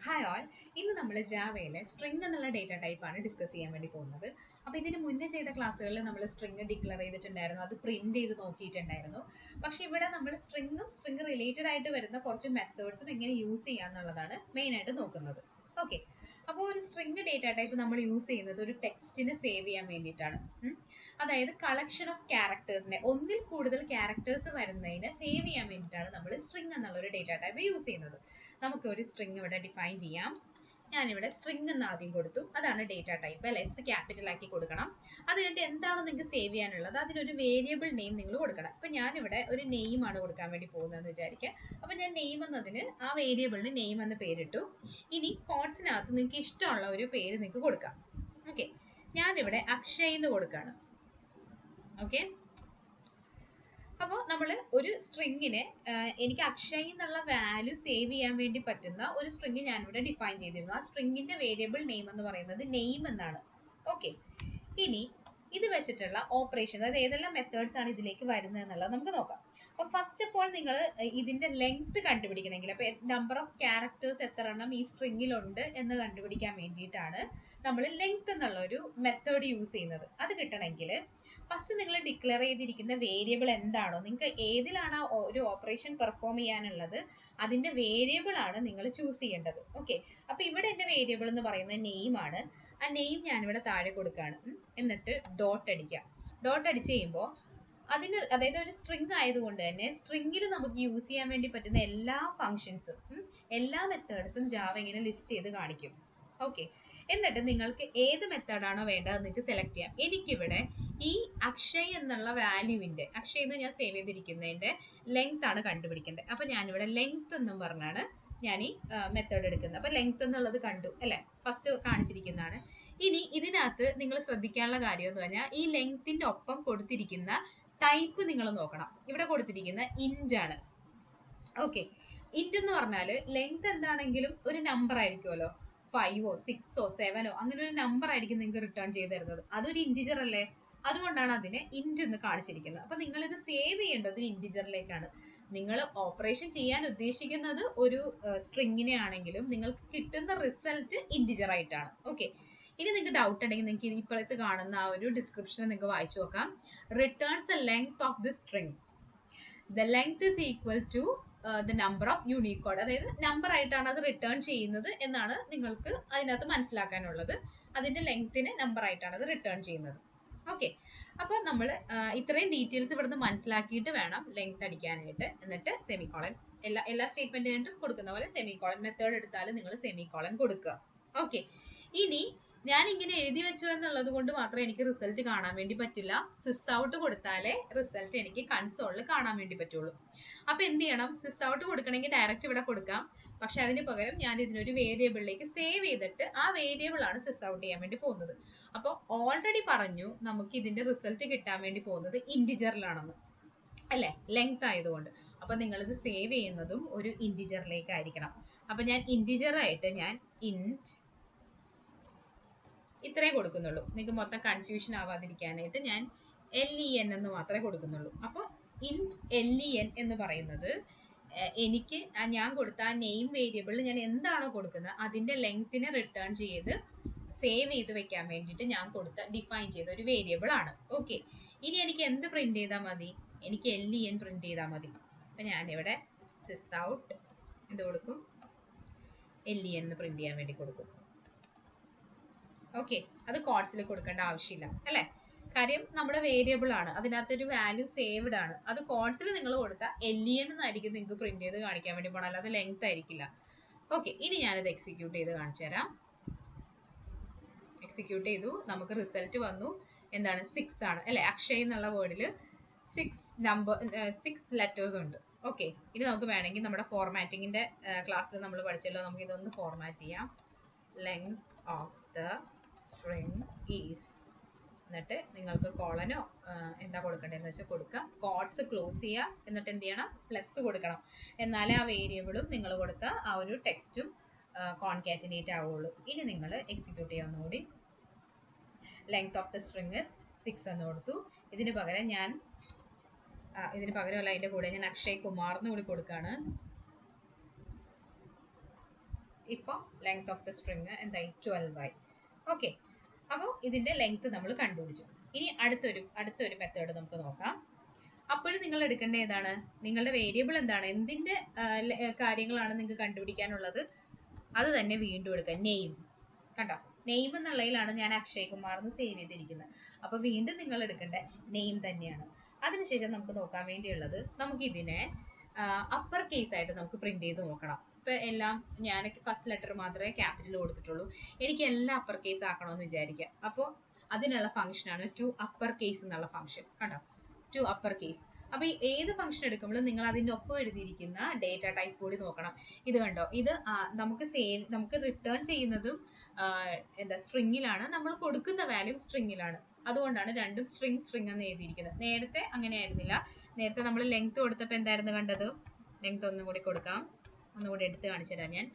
Hi all. ഇന്ന് നമ്മൾ ജാവയിലെ string എന്നുള്ള ഡേറ്റ ടൈപ്പാണ് ഡിസ്കസ് ചെയ്യാൻ വേണ്ടി പോകുന്നത്. അപ്പോൾ ഇതിന് മുന്നേ ചെയ്ത ക്ലാസ്സുകളിൽ നമ്മൾ സ്ട്രിംഗ് ഡിക്ലെയർ ചെയ്തിട്ടുണ്ടായിരുന്നു, അത് പ്രിന്റ് ചെയ്ത് നോക്കിയിട്ടുണ്ടായിരുന്നു. പക്ഷെ ഇവിടെ നമ്മൾ സ്ട്രിംഗ് റിലേറ്റഡ് ആയിട്ട് വരുന്ന കുറച്ച് മെത്തേഡ്സും എങ്ങനെ യൂസ് ചെയ്യാന്നുള്ളതാണ് മെയിനായിട്ട് നോക്കുന്നത്. ഓക്കെ, അപ്പോൾ ഒരു സ്ട്രിംഗ് ഡേറ്റ ടൈപ്പ് നമ്മൾ യൂസ് ചെയ്യുന്നത് ഒരു ടെക്സ്റ്റിനെ സേവ് ചെയ്യാൻ വേണ്ടിയിട്ടാണ്. അതായത് കളക്ഷൻ ഓഫ് ക്യാരക്ടേഴ്സിനെ, ഒന്നിൽ കൂടുതൽ ക്യാരക്ടേഴ്സ് വരുന്നതിനെ സേവ് ചെയ്യാൻ വേണ്ടിയിട്ടാണ് നമ്മൾ സ്ട്രിംഗ് എന്നുള്ള ഒരു ഡേറ്റ ടൈപ്പ് യൂസ് ചെയ്യുന്നത്. നമുക്ക് ഒരു സ്ട്രിംഗ് ഇവിടെ ഡിഫൈൻ ചെയ്യാം. ഞാനിവിടെ സ്ട്രിംഗ് എന്ന് ആദ്യം കൊടുത്തു, അതാണ് ഡേറ്റ ടൈപ്പ്. എസ് ക്യാപിറ്റൽ ആക്കി കൊടുക്കണം. അത് കഴിഞ്ഞിട്ട് എന്താണോ നിങ്ങൾക്ക് സേവ് ചെയ്യാനുള്ളത് അതിനൊരു വേരിയബിൾ നെയിം നിങ്ങൾ കൊടുക്കണം. അപ്പം ഞാനിവിടെ ഒരു നെയിമാണ് കൊടുക്കാൻ വേണ്ടി പോകുന്നതെന്ന് വിചാരിക്കുക. അപ്പം ഞാൻ നെയിം എന്നതിന് ആ വേരിയബിളിന് നെയിം എന്ന് പേരിട്ടു. ഇനി കോഡ്സിനകത്ത് നിങ്ങൾക്ക് ഇഷ്ടമുള്ള ഒരു പേര് നിങ്ങൾക്ക് കൊടുക്കാം. ഓക്കെ, ഞാനിവിടെ അക്ഷയ് എന്ന് കൊടുക്കുകയാണ്. ഓക്കെ, അപ്പോൾ നമ്മൾ ഒരു സ്ട്രിങ്ങിനെ എനിക്ക് അക്ഷയ് എന്നുള്ള വാല്യൂ സേവ് ചെയ്യാൻ വേണ്ടി പറ്റുന്ന ഒരു സ്ട്രിങ് ഞാനിവിടെ ഡിഫൈൻ ചെയ്തിരുന്നു. ആ സ്ട്രിങ്ങിന്റെ വേരിയബിൾ നെയിം എന്ന് പറയുന്നത് നെയിം എന്നാണ്. ഓക്കെ, ഇനി ഇത് വെച്ചിട്ടുള്ള ഓപ്പറേഷൻ, അതായത് ഏതെല്ലാം മെത്തേഡ്സ് ആണ് ഇതിലേക്ക് വരുന്നത് എന്നുള്ളത് നമുക്ക് നോക്കാം. അപ്പം ഫസ്റ്റ് ഓഫ് ഓൾ നിങ്ങൾ ഇതിന്റെ ലെങ്ത് കണ്ടുപിടിക്കണമെങ്കിൽ, അപ്പൊ നമ്പർ ഓഫ് ക്യാരക്ടേഴ്സ് എത്ര എണ്ണം ഈ സ്ട്രിങ്ങിലുണ്ട് എന്ന് കണ്ടുപിടിക്കാൻ വേണ്ടിയിട്ടാണ് നമ്മൾ ലെങ്ത് എന്നുള്ള ഒരു മെത്തേഡ് യൂസ് ചെയ്യുന്നത്. അത് കിട്ടണമെങ്കിൽ ഫസ്റ്റ് നിങ്ങൾ ഡിക്ലെയർ ചെയ്തിരിക്കുന്ന വേരിയബിൾ എന്താണോ, നിങ്ങൾക്ക് ഏതിലാണ് ഒരു ഓപ്പറേഷൻ പെർഫോം ചെയ്യാനുള്ളത് അതിന്റെ വേരിയബിൾ ആണ് നിങ്ങൾ ചൂസ് ചെയ്യേണ്ടത്. ഓക്കെ, അപ്പൊ ഇവിടെ എന്റെ വേരിയബിൾ എന്ന് പറയുന്നത് നെയിം ആണ്. ആ നെയിം ഞാനിവിടെ താഴെ കൊടുക്കുകയാണ്. എന്നിട്ട് ഡോട്ട് അടിക്കാം. ഡോട്ട് അടിച്ച് കഴിയുമ്പോൾ അതിന്, അതായത് ഒരു സ്ട്രിംഗ് ആയതുകൊണ്ട് തന്നെ സ്ട്രിംഗിൽ നമുക്ക് യൂസ് ചെയ്യാൻ വേണ്ടി പറ്റുന്ന എല്ലാ ഫങ്ഷൻസും എല്ലാ മെത്തേഡ്സും ജാവ ഇങ്ങനെ ലിസ്റ്റ് ചെയ്ത് കാണിക്കും. ഓക്കെ, എന്നിട്ട് നിങ്ങൾക്ക് ഏത് മെത്തേഡാണോ വേണ്ടത് നിങ്ങൾക്ക് സെലക്ട് ചെയ്യാം. എനിക്കിവിടെ ഈ അക്ഷയ് എന്നുള്ള വാല്യൂവിന്റെ, അക്ഷയ് എന്ന് ഞാൻ സേവ് ചെയ്തിരിക്കുന്നതിന്റെ ലെങ്ത് ആണ് കണ്ടുപിടിക്കേണ്ടത്. അപ്പൊ ഞാനിവിടെ ലെങ്ത് എന്നും പറഞ്ഞാണ് ഞാൻ ഈ മെത്തേഡ് എടുക്കുന്നത്. അപ്പൊ ലെങ്ത് എന്നുള്ളത് കണ്ടു അല്ലെ, ഫസ്റ്റ് കാണിച്ചിരിക്കുന്നതാണ്. ഇനി ഇതിനകത്ത് നിങ്ങൾ ശ്രദ്ധിക്കാനുള്ള കാര്യം എന്ന് പറഞ്ഞാൽ ഈ ലെങ്ത്തിന്റെ ഒപ്പം കൊടുത്തിരിക്കുന്ന ടൈപ്പ് നിങ്ങൾ നോക്കണം. ഇവിടെ കൊടുത്തിരിക്കുന്ന ഇന്റ് ആണ്. ഓക്കെ, ഇന്റ് എന്ന് പറഞ്ഞാൽ ലെങ്ത് എന്താണെങ്കിലും ഒരു നമ്പർ ആയിരിക്കുമല്ലോ, 5ഓ 6ഓ 7ഓ അങ്ങനെ ഒരു നമ്പർ ആയിരിക്കും നിങ്ങൾക്ക് റിട്ടേൺ ചെയ്ത് തരുന്നത്. അതൊരു ഇൻറ്റിജർ അല്ലേ, അതുകൊണ്ടാണ് അതിനെ ഇന്റ് എന്ന് കാണിച്ചിരിക്കുന്നത്. അപ്പൊ നിങ്ങൾ ഇത് സേവ് ചെയ്യേണ്ടത് ഇൻറ്റിജറിലേക്കാണ്. നിങ്ങൾ ഓപ്പറേഷൻ ചെയ്യാൻ ഉദ്ദേശിക്കുന്നത് ഒരു സ്ട്രിങ്ങിനെ ആണെങ്കിലും നിങ്ങൾക്ക് കിട്ടുന്ന റിസൾട്ട് ഇൻറ്റിജർ ആയിട്ടാണ്. ഓക്കെ, ഇനി നിങ്ങൾക്ക് ഡൗട്ട് ഉണ്ടെങ്കിൽ നിങ്ങൾക്ക് ഇപ്പോഴത്തെ കാണുന്ന ആ ഒരു ഡിസ്ക്രിപ്ഷൻ നിങ്ങൾക്ക് വായിച്ചു നോക്കാം. Returns the length of the string. The length is equal to the number of unique code, അതായത് നമ്പർ ആയിട്ടാണ് അത് റിട്ടേൺ ചെയ്യുന്നത് എന്നാണ് നിങ്ങൾക്ക് അതിനകത്ത് മനസ്സിലാക്കാനുള്ളത്. അതിന്റെ ലെങ്തിന് നമ്പർ ആയിട്ടാണ് അത് റിട്ടേൺ ചെയ്യുന്നത്. ഓക്കെ, അപ്പോൾ നമ്മൾ ഇത്രയും ഡീറ്റെയിൽസ് ഇവിടുന്ന് മനസ്സിലാക്കിയിട്ട് വേണം ലെങ്ത് അടിക്കാനായിട്ട്. എന്നിട്ട് സെമിക്കോളൻ, എല്ലാ സ്റ്റേറ്റ്മെന്റിനും കൊടുക്കുന്ന പോലെ സെമിക്കോളൻ മെത്തേഡ് എടുത്താൽ നിങ്ങൾ സെമിക്കോളൻ കൊടുക്കുക. ഓക്കെ, ഇനി ഞാൻ ഇങ്ങനെ എഴുതി വെച്ചു എന്നുള്ളത് കൊണ്ട് മാത്രം എനിക്ക് റിസൾട്ട് കാണാൻ വേണ്ടി പറ്റില്ല. സിസ് ഔട്ട് കൊടുത്താലേ റിസൾട്ട് എനിക്ക് കൺസോളിൽ കാണാൻ വേണ്ടി പറ്റുള്ളൂ. അപ്പൊ എന്ത് ചെയ്യണം, സിസ് ഔട്ട് കൊടുക്കണമെങ്കിൽ ഡയറക്റ്റ് ഇവിടെ കൊടുക്കാം. പക്ഷെ അതിന് പകരം ഞാൻ ഇതിനൊരു വേരിയബിളിലേക്ക് സേവ് ചെയ്തിട്ട് ആ വേരിയബിൾ ആണ് സിസ് ഔട്ട് ചെയ്യാൻ വേണ്ടി പോകുന്നത്. അപ്പോൾ ഓൾറെഡി പറഞ്ഞു നമുക്ക് ഇതിന്റെ റിസൾട്ട് കിട്ടാൻ വേണ്ടി പോകുന്നത് ഇൻറ്റിജറിലാണെന്ന് അല്ലെ, ലെങ്ത് ആയതുകൊണ്ട്. അപ്പൊ നിങ്ങളിത് സേവ് ചെയ്യുന്നതും ഒരു ഇൻറ്റിജറിലേക്ക് ആയിരിക്കണം. അപ്പൊ ഞാൻ ഇൻറ്റിജറായിട്ട് ഞാൻ ഇൻറ്റ് ഇത്രേ കൊടുക്കുന്നുള്ളൂ. നിങ്ങൾക്ക് മൊത്തം കൺഫ്യൂഷൻ ആവാതിരിക്കാനായിട്ട് ഞാൻ LEN എന്ന് മാത്രമേ കൊടുക്കുന്നുള്ളൂ. അപ്പോൾ ഇൻറ്റ് LEN എന്ന് പറയുന്നത് എനിക്ക് ഞാൻ കൊടുത്ത ആ നെയിം വേരിയബിളിൽ ഞാൻ എന്താണോ കൊടുക്കുന്നത് അതിന്റെ ലെങ്തിനെ റിട്ടേൺ ചെയ്ത് സേവ് ചെയ്ത് വെക്കാൻ വേണ്ടിയിട്ട് ഞാൻ ഡിഫൈൻ ചെയ്ത ഒരു വേരിയബിൾ ആണ്. ഓക്കെ, ഇനി എനിക്ക് എന്ത് പ്രിന്റ് ചെയ്താൽ മതി, എനിക്ക് LEN പ്രിന്റ് ചെയ്താൽ മതി. അപ്പൊ ഞാനിവിടെ സിസ് ഔട്ട് എന്ത് കൊടുക്കും, LEN എന്ന് പ്രിന്റ് ചെയ്യാൻ വേണ്ടി കൊടുക്കും. ഓക്കെ, അത് കോഡ്സിൽ കൊടുക്കേണ്ട ആവശ്യമില്ല അല്ലെ, കാര്യം നമ്മുടെ വേരിയബിൾ ആണ്, അതിനകത്തൊരു വാല്യൂ സേവ്ഡ് ആണ്. അത് കോഡ്സിൽ നിങ്ങൾ കൊടുത്താൽ LEN എന്നായിരിക്കും നിങ്ങൾക്ക് പ്രിന്റ് ചെയ്ത് കാണിക്കാൻ വേണ്ടി പോകണം, അല്ലാതെ ലെങ്ത് ആയിരിക്കില്ല. ഓക്കെ, ഇനി ഞാനിത് എക്സിക്യൂട്ട് ചെയ്ത് കാണിച്ചു തരാം. എക്സിക്യൂട്ട് ചെയ്തു, നമുക്ക് റിസൾട്ട് വന്നു. എന്താണ്, 6 ആണ് അല്ലെ. അക്ഷയ് എന്നുള്ള വേർഡിൽ 6 ലെറ്റേഴ്സ് ഉണ്ട്. ഓക്കെ, ഇനി നമുക്ക് വേണമെങ്കിൽ നമ്മുടെ ഫോർമാറ്റിങ്ങിന്റെ ക്ലാസ്സിൽ നമ്മൾ പഠിച്ചല്ലോ, നമുക്ക് ഇതൊന്ന് ഫോർമാറ്റ് ചെയ്യാം. Length of the string is, എന്നിട്ട് നിങ്ങൾക്ക് കോളനോ എന്താ കൊടുക്കേണ്ടതെന്ന് വെച്ചാൽ കൊടുക്കുക. കോഡ്സ് ക്ലോസ് ചെയ്യുക, എന്നിട്ട് എന്ത് ചെയ്യണം, പ്ലസ് കൊടുക്കണം. എന്നാലേ ആ വേരിയബിളും നിങ്ങൾ കൊടുത്ത ആ ഒരു ടെക്സ്റ്റും കോൺകാറ്റിനേറ്റ് ആവുള്ളൂ. ഇനി നിങ്ങൾ എക്സിക്യൂട്ട് ചെയ്യാൻ ഒന്നുകൂടി. Length of the string is 6 എന്ന് കൊടുത്തു. ഇതിന് പകരമല്ല, അതിൻ്റെ കൂടെ ഞാൻ അക്ഷയ് കുമാർ എന്ന് കൂടി കൊടുക്കുകയാണ്. ഇപ്പോൾ ലെങ്ത് ഓഫ് ദ സ്ട്രിങ് എന്തായി 12 ആയി. ഓക്കെ, അപ്പോൾ ഇതിന്റെ ലെങ്ത് നമ്മൾ കണ്ടുപിടിച്ചു. ഇനി അടുത്തൊരു മെത്തേഡ് നമുക്ക് നോക്കാം. അപ്പോഴും നിങ്ങൾ എടുക്കേണ്ട ഏതാണ്, നിങ്ങളുടെ വേരിയബിൾ എന്താണ്, എന്തിന്റെ കാര്യങ്ങളാണ് നിങ്ങൾക്ക് കണ്ടുപിടിക്കാനുള്ളത്, അത് തന്നെ വീണ്ടും എടുക്കുക. നെയിം കണ്ടോ, നെയിം എന്നുള്ളതിലാണ് ഞാൻ അക്ഷയ് കുമാർ എന്ന് സേവ് ചെയ്തിരിക്കുന്നത്. അപ്പോൾ വീണ്ടും നിങ്ങൾ എടുക്കേണ്ട നെയിം തന്നെയാണ്. അതിനുശേഷം നമുക്ക് നോക്കാൻ വേണ്ടിയുള്ളത്, നമുക്ക് ഇതിനെ അപ്പർ കേസ് ആയിട്ട് നമുക്ക് പ്രിന്റ് ചെയ്ത് നോക്കണം. ഇപ്പം എല്ലാം ഞാൻ ഫസ്റ്റ് ലെറ്റർ മാത്രമേ ക്യാപിറ്റൽ കൊടുത്തിട്ടുള്ളൂ, എനിക്ക് എല്ലാം അപ്പർ കേസ് ആക്കണമെന്ന് വിചാരിക്കുക. അപ്പോൾ അതിനുള്ള ഫംഗ്ഷനാണ് ടു അപ്പർ കേസ് എന്നുള്ള ഫംഗ്ഷൻ. കണ്ടോ, ടു അപ്പർ കേസ്. അപ്പോൾ ഈ ഏത് ഫംഗ്ഷൻ എടുക്കുമ്പോഴും നിങ്ങൾ അതിൻ്റെ ഒപ്പം എഴുതിയിരിക്കുന്ന ഡേറ്റ ടൈപ്പ് കൂടി നോക്കണം. ഇത് കണ്ടോ, ഇത് നമുക്ക് റിട്ടേൺ ചെയ്യുന്നതും എന്താ സ്ട്രിങ്ങിലാണ്, നമ്മൾ കൊടുക്കുന്ന വാല്യൂ സ്ട്രിങ്ങിലാണ്. അതുകൊണ്ടാണ് രണ്ടും സ്ട്രിങ് എന്ന് എഴുതിയിരിക്കുന്നത്. നേരത്തെ അങ്ങനെ ആയിരുന്നില്ല. നേരത്തെ നമ്മൾ ലെങ്ത് കൊടുത്തപ്പോൾ എന്തായിരുന്നു കണ്ടത്, ലെങ്ത് ഒന്നും കൂടി കൊടുക്കാം, ഒന്നുകൂടി എടുത്ത് കാണിച്ചു തരാം ഞാൻ.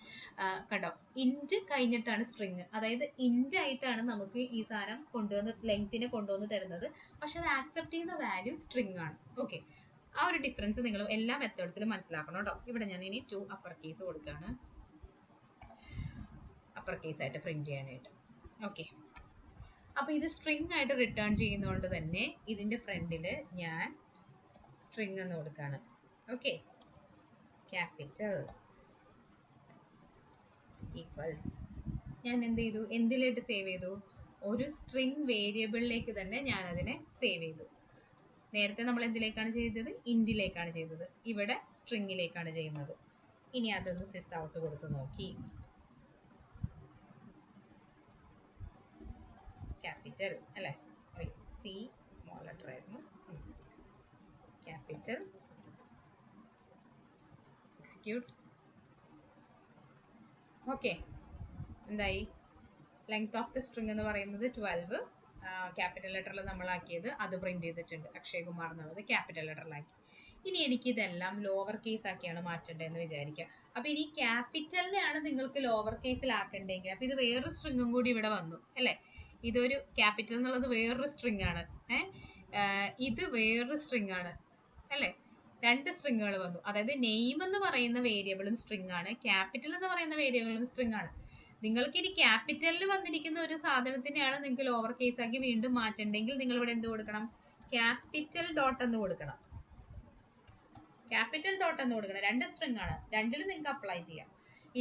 കണ്ടോ, ഇൻറ്റ് കഴിഞ്ഞിട്ടാണ് സ്ട്രിങ്, അതായത് ഇൻറ്റ് ആയിട്ടാണ് നമുക്ക് ഈ സാധനം കൊണ്ടുവന്ന് ലെങ്ത്തിനെ കൊണ്ടുവന്ന് തരുന്നത്, പക്ഷെ അത് ആക്സെപ്റ്റ് ചെയ്യുന്ന വാല്യൂ സ്ട്രിങ് ആണ്. ഓക്കെ, ആ ഒരു ഡിഫറൻസ് നിങ്ങൾ എല്ലാ മെത്തേഡ്സിലും മനസ്സിലാക്കണം കേട്ടോ. ഇവിടെ ഞാൻ ഇനി ടു അപ്പർ കേസ് കൊടുക്കുകയാണ്, അപ്പർ കേസ് ആയിട്ട് പ്രിന്റ് ചെയ്യാനായിട്ട്. ഓക്കെ, അപ്പോൾ ഇത് സ്ട്രിങ് ആയിട്ട് റിട്ടേൺ ചെയ്യുന്നതുകൊണ്ട് തന്നെ ഇതിൻ്റെ ഫ്രണ്ടിൽ ഞാൻ സ്ട്രിങ് എന്ന് കൊടുക്കുകയാണ്. ഓക്കെ, ക്യാപിറ്റൽ ഈക്വൽസ്, ഞാൻ എന്ത് ചെയ്തു, എന്തിലായിട്ട് സേവ് ചെയ്തു, ഒരു സ്ട്രിങ് വേരിയബിളിലേക്ക് തന്നെ ഞാൻ അതിനെ സേവ് ചെയ്തു. നേരത്തെ നമ്മൾ എന്തിലേക്കാണ് ചെയ്തത്, ഇൻറ്റിലേക്കാണ് ചെയ്തത്, ഇവിടെ സ്ട്രിങ്ങിലേക്കാണ് ചെയ്യുന്നത്. ഇനി അതൊന്ന് സിസ് ഔട്ട് കൊടുത്ത് നോക്കി, ക്യാപിറ്റൽ അല്ലേ, സി സ്മോൾ ലെറ്റർ ആയിരുന്നു, ക്യാപിറ്റൽ എക്സിക്യൂട്ട്. ഓക്കെ, എന്തായി, ലെങ്ത് ഓഫ് ദ സ്ട്രിങ് എന്ന് പറയുന്നത് 12, ക്യാപിറ്റൽ ലെറ്ററിൽ നമ്മളാക്കിയത് അത് പ്രിന്റ് ചെയ്തിട്ടുണ്ട്, അക്ഷയ് കുമാർ എന്നുള്ളത് ക്യാപിറ്റൽ ലെറ്ററിലാക്കി. ഇനി എനിക്കിതെല്ലാം ലോവർ കേസ് ആക്കിയാണ് മാറ്റേണ്ടതെന്ന് വിചാരിക്കുക. അപ്പോൾ ഇനി ക്യാപിറ്റലിനെയാണ് നിങ്ങൾക്ക് ലോവർ കേസിലാക്കേണ്ടെങ്കിൽ, അപ്പോൾ ഇത് വേറൊരു സ്ട്രിങ്ങും കൂടി ഇവിടെ വന്നു അല്ലേ. ഇതൊരു ക്യാപിറ്റൽ എന്നുള്ളത് വേറൊരു സ്ട്രിങ് ആണ്, ഇത് വേറൊരു സ്ട്രിങ് ആണ് അല്ലേ. രണ്ട് സ്ട്രിങ്ങുകൾ വന്നു, അതായത് നെയിം എന്ന് പറയുന്ന വേരിയബിളും സ്ട്രിങ് ആണ്, ക്യാപിറ്റൽ എന്ന് പറയുന്ന വേരിയബിളും സ്ട്രിങ് ആണ്. നിങ്ങൾക്ക് ഇനി ക്യാപിറ്റലിൽ വന്നിരിക്കുന്ന ഒരു സാധനത്തിനെയാണ് നിങ്ങൾക്ക് ലോവർ കേസ് ആക്കി വീണ്ടും മാറ്റണ്ടെങ്കിൽ നിങ്ങൾ ഇവിടെ എന്ത് കൊടുക്കണം, ക്യാപിറ്റൽ ഡോട്ട് എന്ന് കൊടുക്കണം, ക്യാപിറ്റൽ ഡോട്ട് എന്ന് കൊടുക്കണം. രണ്ട് സ്ട്രിങ് ആണ്, രണ്ടിലും നിങ്ങൾക്ക് അപ്ലൈ ചെയ്യാം.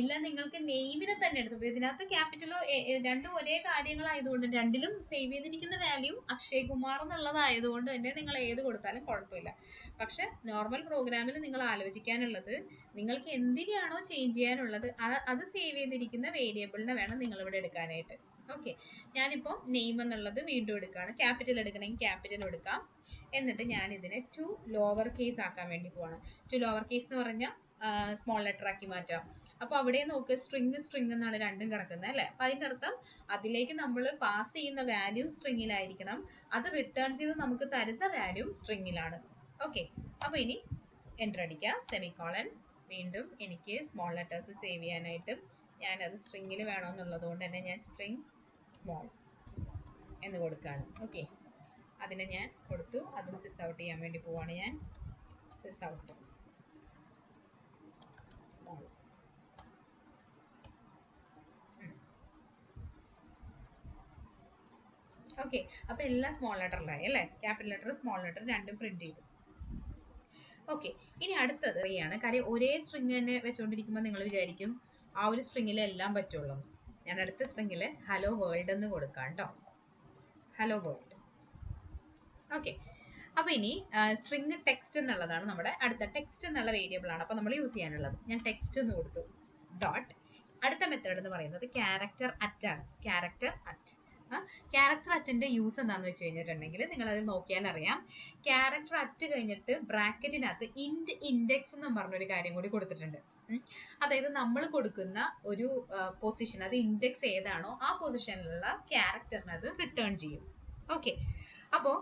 ഇല്ല നിങ്ങൾക്ക് നെയിമിനെ തന്നെ എടുത്തു, ഇതിനകത്ത് ക്യാപിറ്റലോ രണ്ടും ഒരേ കാര്യങ്ങളായതുകൊണ്ട് രണ്ടിലും സേവ് ചെയ്തിരിക്കുന്ന വാല്യൂ അക്ഷയ് കുമാർ എന്നുള്ളതായതുകൊണ്ട് തന്നെ നിങ്ങൾ ഏത് കൊടുത്താലും കുഴപ്പമില്ല. പക്ഷെ നോർമൽ പ്രോഗ്രാമിൽ നിങ്ങൾ ആലോചിക്കാനുള്ളത്, നിങ്ങൾക്ക് എന്തിനാണോ ചേഞ്ച് ചെയ്യാനുള്ളത് അത് സേവ് ചെയ്തിരിക്കുന്ന വേരിയബിളിനെ വേണം നിങ്ങളിവിടെ എടുക്കാനായിട്ട്. ഓക്കെ, ഞാനിപ്പോൾ നെയിം എന്നുള്ളത് വീണ്ടും എടുക്കുകയാണ്, ക്യാപിറ്റൽ എടുക്കണമെങ്കിൽ ക്യാപിറ്റൽ എടുക്കാം. എന്നിട്ട് ഞാൻ ഇതിനെ ടു ലോവർ കേസ് ആക്കാൻ വേണ്ടി പോവാണ്. ടു ലോവർ കേസ് എന്ന് പറഞ്ഞാൽ സ്മോൾ ലെറ്റർ ആക്കി മാറ്റാം. അപ്പോൾ അവിടെ നോക്ക്, സ്ട്രിങ് എന്നാണ് രണ്ടും കിടക്കുന്നത് അല്ലേ. അപ്പം അതിൻ്റെ അർത്ഥം അതിലേക്ക് നമ്മൾ പാസ് ചെയ്യുന്ന വാല്യൂ സ്ട്രിങ്ങിലായിരിക്കണം, അത് റിട്ടേൺ ചെയ്ത് നമുക്ക് തരുന്ന വാല്യൂ സ്ട്രിങ്ങിലാണ്. ഓക്കെ, അപ്പോൾ ഇനി എൻ്റർ അടിക്കാം, സെമിക്കോളൻ. വീണ്ടും എനിക്ക് സ്മോൾ ലെറ്റേഴ്സ് സേവ് ചെയ്യാനായിട്ട് ഞാനത് സ്ട്രിങ്ങിൽ വേണമെന്നുള്ളത് കൊണ്ട് തന്നെ ഞാൻ സ്ട്രിങ് സ്മോൾ എന്ന് കൊടുക്കുകയാണ്. ഓക്കെ, അതിനെ ഞാൻ കൊടുത്തു, അതും സിസ് ഔട്ട് ചെയ്യാൻ വേണ്ടി പോവാണ് ഞാൻ. സിസ് ഔട്ട് സ്മോൾ. ഓക്കെ, അപ്പോൾ എല്ലാം സ്മോൾ ലെറ്ററിലായി അല്ലേ, ക്യാപിറ്റൽ ലെറ്റർ സ്മോൾ ലെറ്റർ രണ്ടും പ്രിന്റ് ചെയ്തു. ഓക്കെ, ഇനി അടുത്തത് ആണ്. കാര്യം ഒരേ സ്ട്രിങ് തന്നെ വെച്ചുകൊണ്ടിരിക്കുമ്പോൾ നിങ്ങൾ വിചാരിക്കും ആ ഒരു സ്ട്രിങ്ങിൽ എല്ലാം പറ്റുള്ളൂ. ഞാൻ അടുത്ത സ്ട്രിങ്ങിൽ ഹലോ വേൾഡ് എന്ന് കൊടുക്കാം കേട്ടോ, ഹലോ വേൾഡ്. ഓക്കെ, അപ്പോൾ ഇനി സ്ട്രിങ് ടെക്സ്റ്റ് എന്നുള്ളതാണ് നമ്മുടെ അടുത്ത, ടെക്സ്റ്റ് എന്നുള്ള വേരിയബിൾ ആണ് അപ്പോൾ നമ്മൾ യൂസ് ചെയ്യാനുള്ളത്. ഞാൻ ടെക്സ്റ്റ് എന്ന് കൊടുത്തു, ഡോട്ട്. അടുത്ത മെത്തേഡ് എന്ന് പറയുന്നത് ക്യാരക്ടർ അറ്റ് ആണ്, ക്യാരക്ടർ അറ്റ്. ക്യാരക്ടർ അറ്റിൻ്റെ യൂസ് എന്താണെന്ന് വെച്ച് കഴിഞ്ഞിട്ടുണ്ടെങ്കിൽ നിങ്ങളത് നോക്കിയാൽ അറിയാം. ക്യാരക്ടർ അറ്റ് കഴിഞ്ഞിട്ട് ബ്രാക്കറ്റിനകത്ത് ഇൻഡെക്സ് എന്ന് പറഞ്ഞൊരു കാര്യം കൂടി കൊടുത്തിട്ടുണ്ട്. അതായത് നമ്മൾ കൊടുക്കുന്ന ഒരു പൊസിഷൻ, അത് ഇൻഡെക്സ് ഏതാണോ ആ പൊസിഷനിലുള്ള ക്യാരക്ടറിന് അത് റിട്ടേൺ ചെയ്യും. ഓക്കെ, അപ്പോൾ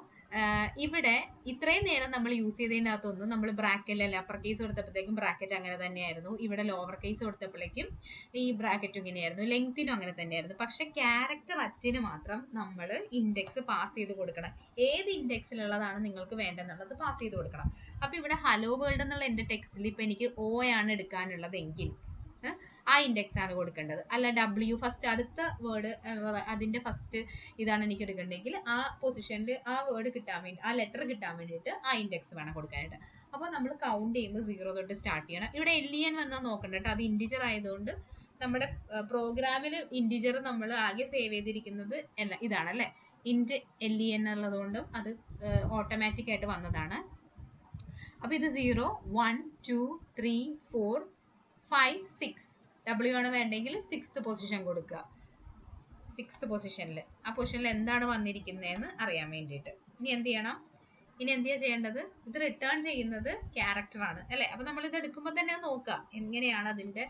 ഇവിടെ ഇത്രയും നേരം നമ്മൾ യൂസ് ചെയ്തതിൻ്റെ അകത്തൊന്നും നമ്മൾ ബ്രാക്കറ്റിലല്ല, അപ്പർ കേസ് കൊടുത്തപ്പോഴത്തേക്കും ബ്രാക്കറ്റ് അങ്ങനെ തന്നെയായിരുന്നു, ഇവിടെ ലോവർ കേസ് കൊടുത്തപ്പോഴേക്കും ഈ ബ്രാക്കറ്റും ഇങ്ങനെയായിരുന്നു, ലെങ്തിനും അങ്ങനെ തന്നെയായിരുന്നു. പക്ഷെ ക്യാരക്ടർ അറ്റിന് മാത്രം നമ്മൾ ഇൻഡെക്സ് പാസ് ചെയ്ത് കൊടുക്കണം. ഏത് ഇൻഡെക്സിലുള്ളതാണ് നിങ്ങൾക്ക് വേണ്ടെന്നുള്ളത് പാസ് ചെയ്ത് കൊടുക്കണം. അപ്പോൾ ഇവിടെ ഹലോ വേൾഡ് എന്നുള്ള എൻ്റെ ടെക്സ്റ്റിൽ ഇപ്പോൾ എനിക്ക് O ആണ് എടുക്കാനുള്ളതെങ്കിൽ ആ ഇൻഡെക്സ് ആണ് കൊടുക്കേണ്ടത്. അല്ല W ഫസ്റ്റ് അടുത്ത വേർഡ് അതിന്റെ ഫസ്റ്റ് ഇതാണ് എനിക്ക് എടുക്കേണ്ടതെങ്കിൽ ആ പൊസിഷനിൽ ആ വേർഡ് കിട്ടാൻ വേണ്ടി ആ ലെറ്റർ കിട്ടാൻ വേണ്ടിയിട്ട് ആ ഇൻഡെക്സ് വേണം കൊടുക്കാനായിട്ട്. അപ്പോൾ നമ്മൾ കൗണ്ട് ചെയ്യുമ്പോൾ 0 തൊട്ട് സ്റ്റാർട്ട് ചെയ്യണം. ഇവിടെ LEN വന്നാൽ നോക്കണ്ട കേട്ടോ, അത് ഇൻഡിജർ ആയതുകൊണ്ട് നമ്മുടെ പ്രോഗ്രാമിൽ ഇൻഡിജർ നമ്മൾ ആകെ സേവ് ചെയ്തിരിക്കുന്നത് ഇതാണ് അല്ലേ, ഇൻറ്റ് LEN ഉള്ളതുകൊണ്ടും അത് ഓട്ടോമാറ്റിക് ആയിട്ട് വന്നതാണ്. അപ്പൊ ഇത് 0 1 2 3 4 5 6 W ആണ് വേണ്ടെങ്കിൽ 6th പൊസിഷൻ കൊടുക്കുക. 6th പൊസിഷനിൽ ആ പൊസിഷനിൽ എന്താണ് വന്നിരിക്കുന്നതെന്ന് അറിയാൻ വേണ്ടിയിട്ട് ഇനി എന്ത് ചെയ്യണം, ഇനി എന്തിയാ ചെയ്യേണ്ടത്, ഇത് റിട്ടേൺ ചെയ്യുന്നത് ക്യാരക്ടർ ആണ് അല്ലെ. അപ്പൊ നമ്മൾ ഇത് എടുക്കുമ്പോൾ തന്നെ നോക്കാം എങ്ങനെയാണ് അതിന്റെ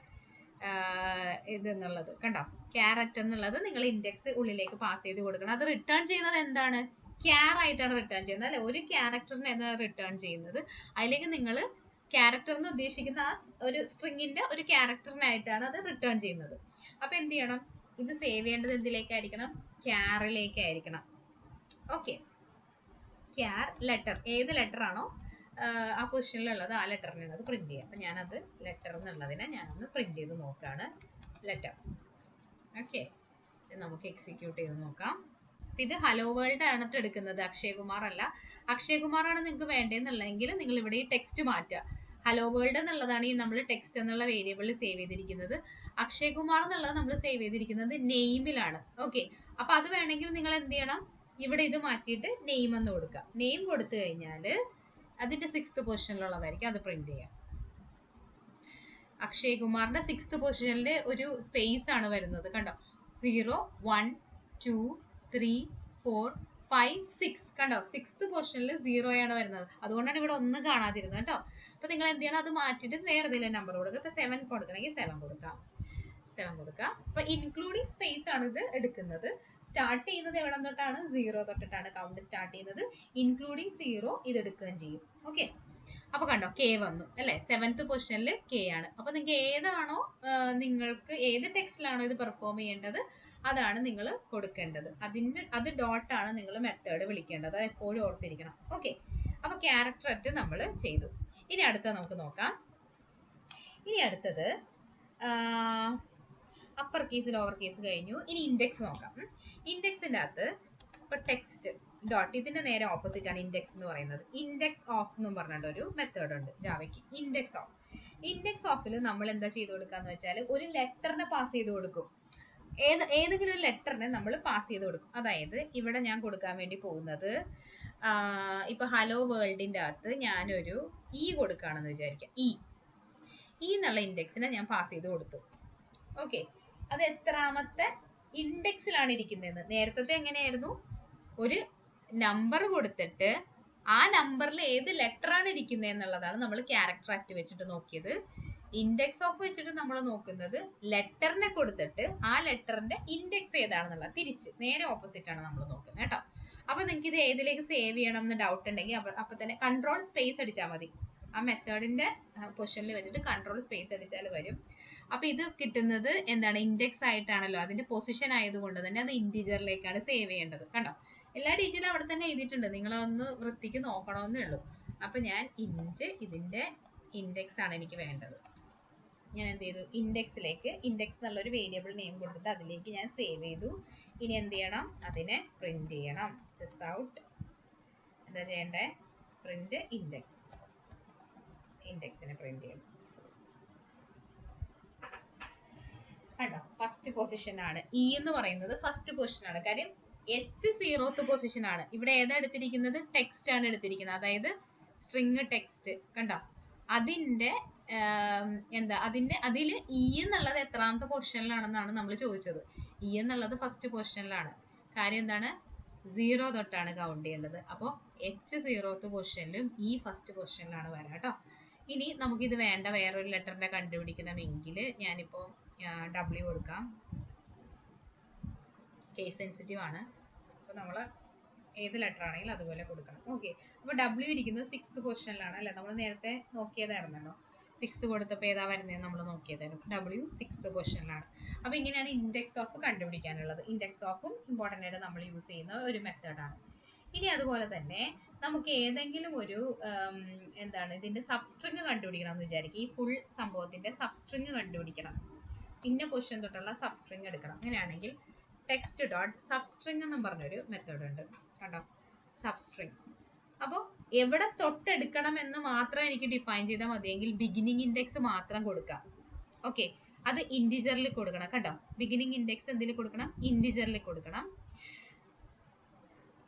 ഇതെന്നുള്ളത്. കണ്ടോ, ക്യാരക്ടർ എന്നുള്ളത് നിങ്ങൾ ഇൻഡെക്സ് ഉള്ളിലേക്ക് പാസ് ചെയ്ത് കൊടുക്കണം. അത് റിട്ടേൺ ചെയ്യുന്നത് എന്താണ്, ക്യാർ ആയിട്ടാണ് റിട്ടേൺ ചെയ്യുന്നത് അല്ലെ. ഒരു ക്യാരക്ടറിനെ എന്താണ് റിട്ടേൺ ചെയ്യുന്നത്, അതിലേക്ക് നിങ്ങൾ ക്യാരക്ടർ എന്ന് ഉദ്ദേശിക്കുന്ന ആ ഒരു സ്ട്രിങ്ങിന്റെ ഒരു ക്യാരക്ടറിനായിട്ടാണ് അത് റിട്ടേൺ ചെയ്യുന്നത്. അപ്പൊ എന്ത് ചെയ്യണം, ഇത് സേവ് ചെയ്യേണ്ടത് എന്തിലേക്കായിരിക്കണം, ക്യാറിലേക്കായിരിക്കണം. ഓക്കെ, ക്യാർ ലെറ്റർ, ഏത് ലെറ്റർ ആണോ ആ പൊസിഷനിലുള്ളത് ആ ലെറ്ററിനാണ് അത് പ്രിന്റ് ചെയ്യുക. അപ്പൊ ഞാനത് ലെറ്റർ എന്നുള്ളതിനെ ഞാനൊന്ന് പ്രിന്റ് ചെയ്ത് നോക്കുകയാണ്, ലെറ്റർ. ഓക്കെ, നമുക്ക് എക്സിക്യൂട്ട് ചെയ്ത് നോക്കാം. ഇത് ഹലോ വേൾഡ് ആണ് എടുക്കുന്നത്, അക്ഷയകുമാർ അല്ല. അക്ഷയകുമാറാണ് നിങ്ങൾക്ക് വേണ്ടതെന്നുള്ളതെങ്കിൽ നിങ്ങൾ ഇവിടെ ഈ ടെക്സ്റ്റ് മാറ്റുക. ഹലോ വേൾഡ് എന്നുള്ളതാണ് ഈ നമ്മൾ ടെക്സ്റ്റ് എന്നുള്ള വേരിയബിളിൽ സേവ് ചെയ്തിരിക്കുന്നത്. അക്ഷയകുമാർ എന്നുള്ളത് നമ്മൾ സേവ് ചെയ്തിരിക്കുന്നത് നെയിമിലാണ്. ഓക്കെ, അപ്പൊ അത് വേണമെങ്കിൽ നിങ്ങൾ എന്ത് ചെയ്യണം, ഇവിടെ ഇത് മാറ്റിയിട്ട് നെയിം എന്ന് കൊടുക്കുക. നെയിം കൊടുത്തു കഴിഞ്ഞാൽ അതിന്റെ 6th പൊസിഷനിലുള്ളതായിരിക്കും അത് പ്രിന്റ് ചെയ്യാം. അക്ഷയകുമാറിന്റെ 6th പൊസിഷനിൽ ഒരു സ്പേസ് ആണ് വരുന്നത്, കണ്ടോ, 0 1 2 3 4 5 6 കണ്ടോ, 6th പൊസിഷനിൽ 0 ആണ് വരുന്നത്. അതുകൊണ്ടാണ് ഇവിടെ 1 കാണാതിരുന്നത് കേട്ടോ. അപ്പൊ നിങ്ങൾ എന്ത് ചെയ്യണം, അത് മാറ്റിയിട്ട് വേറെ ഏതെങ്കിലും നമ്പർ കൊടുക്കുക. ഇപ്പൊ 7 കൊടുക്കണമെങ്കിൽ 7 കൊടുക്കാം, 7 കൊടുക്കാം. അപ്പൊ ഇൻക്ലൂഡിങ് സ്പേസ് ആണ് ഇത് എടുക്കുന്നത്. സ്റ്റാർട്ട് ചെയ്യുന്നത് എവിടെ തൊട്ടാണ്, 0 തൊട്ടിട്ടാണ് കൗണ്ട് സ്റ്റാർട്ട് ചെയ്യുന്നത്. ഇൻക്ലൂഡിങ് 0 ഇത് എടുക്കുകയും ചെയ്യും. ഓക്കെ, അപ്പൊ കണ്ടോ K വന്നു അല്ലെ, 7th പൊസിഷനിൽ K ആണ്. അപ്പൊ നിങ്ങൾക്ക് ഏതാണോ നിങ്ങൾക്ക് ഏത് ടെക്സ്റ്റിലാണോ ഇത് പെർഫോം ചെയ്യേണ്ടത് അതാണ് നിങ്ങൾ കൊടുക്കേണ്ടത്. അത് ഡോട്ടാണ് നിങ്ങൾ മെത്തേഡ് വിളിക്കേണ്ടത്, അത് എപ്പോഴും ഓർത്തിരിക്കണം. ഓക്കെ, അപ്പൊ ക്യാരക്ടർ അറ്റ് നമ്മൾ ചെയ്തു. ഇനി അടുത്ത നമുക്ക് നോക്കാം. ഇനി അടുത്തത് അപ്പർ കേസ് ലോവർ കേസ് കഴിഞ്ഞു. ഇനി ഇൻഡെക്സ് നോക്കാം. ഇൻഡെക്സിന്റെ അകത്ത് ഇപ്പൊ ടെക്സ്റ്റ് ഡോട്ട്, ഇതിന്റെ നേരെ ഓപ്പോസിറ്റ് ആണ് ഇൻഡെക്സ് എന്ന് പറയുന്നത്. ഇൻഡെക്സ് ഓഫ് എന്നും പറഞ്ഞിട്ട് ഒരു മെത്തേഡ് ഉണ്ട് ജാവയ്ക്ക്, ഇൻഡെക്സ് ഓഫ്. ഇൻഡെക്സ് ഓഫിൽ നമ്മൾ എന്താ ചെയ്ത് കൊടുക്കാന്ന് വെച്ചാൽ ഒരു ലെറ്ററിനെ പാസ് ചെയ്ത് കൊടുക്കും. ഏതെങ്കിലും ഒരു ലെറ്ററിനെ നമ്മൾ പാസ് ചെയ്ത് കൊടുക്കും. അതായത് ഇവിടെ ഞാൻ കൊടുക്കാൻ വേണ്ടി പോകുന്നത് ഇപ്പൊ ഹലോ വേൾഡിന്റെ അകത്ത് ഞാനൊരു ഇ കൊടുക്കുകയാണെന്ന് വിചാരിക്കാം. ഇ എന്നുള്ള ഇൻഡെക്സിനെ ഞാൻ പാസ് ചെയ്ത് കൊടുത്തു. ഓക്കെ, അത് എത്രാമത്തെ ഇൻഡെക്സിലാണ് ഇരിക്കുന്നതെന്ന്. നേരത്തെ എങ്ങനെയായിരുന്നു, ഒരു നമ്പർ കൊടുത്തിട്ട് ആ നമ്പറിൽ ഏത് ലെറ്റർ ആണ് ഇരിക്കുന്നത് എന്നുള്ളതാണ് നമ്മൾ ക്യാരക്ടർ ആക്ട് വെച്ചിട്ട് നോക്കിയത്. ഇൻഡെക്സ് ഓഫ് വെച്ചിട്ട് നമ്മൾ നോക്കുന്നത് ലെറ്ററിനെ കൊടുത്തിട്ട് ആ ലെറ്ററിന്റെ ഇൻഡെക്സ് ഏതാണെന്നുള്ള തിരിച്ച് നേരെ ഓപ്പോസിറ്റ് ആണ് നമ്മൾ നോക്കുന്നത് കേട്ടോ. അപ്പൊ നിങ്ങൾക്ക് ഇത് ഏതിലേക്ക് സേവ് ചെയ്യണം എന്ന് ഡൗട്ട് ഉണ്ടെങ്കിൽ അപ്പൊ തന്നെ കൺട്രോൾ സ്പേസ് അടിച്ചാൽ മതി. ആ മെത്തേഡിന്റെ പൊസിഷനിൽ വെച്ചിട്ട് കൺട്രോൾ സ്പേസ് അടിച്ചാൽ വരും. അപ്പൊ ഇത് കിട്ടുന്നത് എന്താണ്, ഇൻഡെക്സ് ആയിട്ടാണല്ലോ, അതിന്റെ പൊസിഷൻ ആയതുകൊണ്ട് തന്നെ അത് ഇൻറ്റിജറിലേക്കാണ് സേവ് ചെയ്യേണ്ടത്. കണ്ടോ, എല്ലാ ഡീറ്റെയിലും അവിടെ തന്നെ എഴുതിയിട്ടുണ്ട്, നിങ്ങളൊന്ന് വൃത്തിക്ക് നോക്കണമെന്നേ ഉള്ളൂ. അപ്പൊ ഞാൻ ഇതിന്റെ ഇൻഡെക്സ് ആണ് എനിക്ക് വേണ്ടത്. ഞാൻ എന്ത് ചെയ്തു, ഇൻഡെക്സിലേക്ക് ഇൻഡെക്സ് എന്നുള്ളൊരു വേരിയബിൾ നെയിം കൊടുത്തിട്ട് അതിലേക്ക് ഞാൻ സേവ് ചെയ്തു. ഇനി എന്ത് ചെയ്യണം, അതിനെ പ്രിന്റ് ചെയ്യണം. ചെസ് ഔട്ട് എന്താ ചെയ്യണ്ടേ, പ്രിന്റ് ഇൻഡെക്സ്, ഇൻഡെക്സിനെ പ്രിന്റ് ചെയ്യണം. കണ്ടോ, ഫസ്റ്റ് പൊസിഷൻ ആണ് ഇ എന്ന് പറയുന്നത്, ഫസ്റ്റ് പൊസിഷൻ ആണ്. കാര്യം H0th പൊസിഷൻ ആണ്. ഇവിടെ ഏതാ എടുത്തിരിക്കുന്നത്, ടെക്സ്റ്റ് ആണ് എടുത്തിരിക്കുന്നത്, അതായത് സ്ട്രിങ് ടെക്സ്റ്റ്. കണ്ടോ, അതിന്റെ അതിൽ ഇ എന്നുള്ളത് എത്രാമത്തെ പൊസിഷനിലാണെന്നാണ് നമ്മൾ ചോദിച്ചത്. ഇ എന്നുള്ളത് ഫസ്റ്റ് പൊസിഷനിലാണ്. കാര്യം എന്താണ്, 0 തൊട്ടാണ് കൗണ്ട് ചെയ്യേണ്ടത്. അപ്പോൾ H0th പൊസിഷനിലും ഈ ഫസ്റ്റ് പൊസിഷനിലാണ് വരാം കേട്ടോ. ഇനി നമുക്കിത് വേണ്ട വേറൊരു ലെറ്ററിന്റെ കണ്ടുപിടിക്കണമെങ്കിൽ ഞാനിപ്പോൾ W കൊടുക്കാം. കേസ് സെൻസിറ്റീവ് ആണ്, അപ്പോൾ നമ്മൾ ഏത് ലെറ്റർ ആണെങ്കിലും അതുപോലെ കൊടുക്കണം. ഓക്കെ, അപ്പോൾ W ഇരിക്കുന്നത് 6th പൊസിഷനിലാണ് അല്ലേ, നമ്മൾ നേരത്തെ നോക്കിയതായിരുന്നല്ലോ. 6 കൊടുത്തപ്പോൾ ഏതാ വരുന്നതെന്ന് നമ്മൾ നോക്കിയതായിരുന്നു. W 6th പൊസിഷനിലാണ്. അപ്പോൾ ഇങ്ങനെയാണ് ഇൻഡെക്സ് ഓഫ് കണ്ടുപിടിക്കാനുള്ളത്. ഇൻഡെക്സ് ഓഫും ഇമ്പോർട്ടൻ്റ് ആയിട്ട് നമ്മൾ യൂസ് ചെയ്യുന്ന ഒരു മെത്തേഡാണ്. ഇനി അതുപോലെ തന്നെ നമുക്ക് ഏതെങ്കിലും ഒരു ഇതിന്റെ സബ്സ്ട്രിങ് കണ്ടുപിടിക്കണം എന്ന് വിചാരിക്കും. ഈ ഫുൾ സംഭവത്തിന്റെ സബ്സ്ട്രിങ് കണ്ടുപിടിക്കണം. ഇന്ന പൊസിഷൻ തൊട്ടുള്ള സബ്സ്ട്രിങ് എടുക്കണം. അങ്ങനെയാണെങ്കിൽ ടെക്സ്റ്റ് ഡോട്ട് സബ്സ്ട്രിങ് എന്നും പറഞ്ഞൊരു മെത്തേഡ് ഉണ്ട് കേട്ടോ, സബ്സ്ട്രിങ്. അപ്പോൾ എവിടെ തൊട്ടെടുക്കണം എന്ന് മാത്രം എനിക്ക് ഡിഫൈൻ ചെയ്താൽ മതിയെങ്കിൽ ബിഗിനിങ് ഇൻഡെക്സ് മാത്രം കൊടുക്കാം. ഓക്കെ, അത് ഇൻഡിജറിൽ കൊടുക്കണം കേട്ടോ. ബിഗിനിങ് ഇൻഡെക്സ് എന്തിൽ കൊടുക്കണം? ഇൻഡിജറിൽ കൊടുക്കണം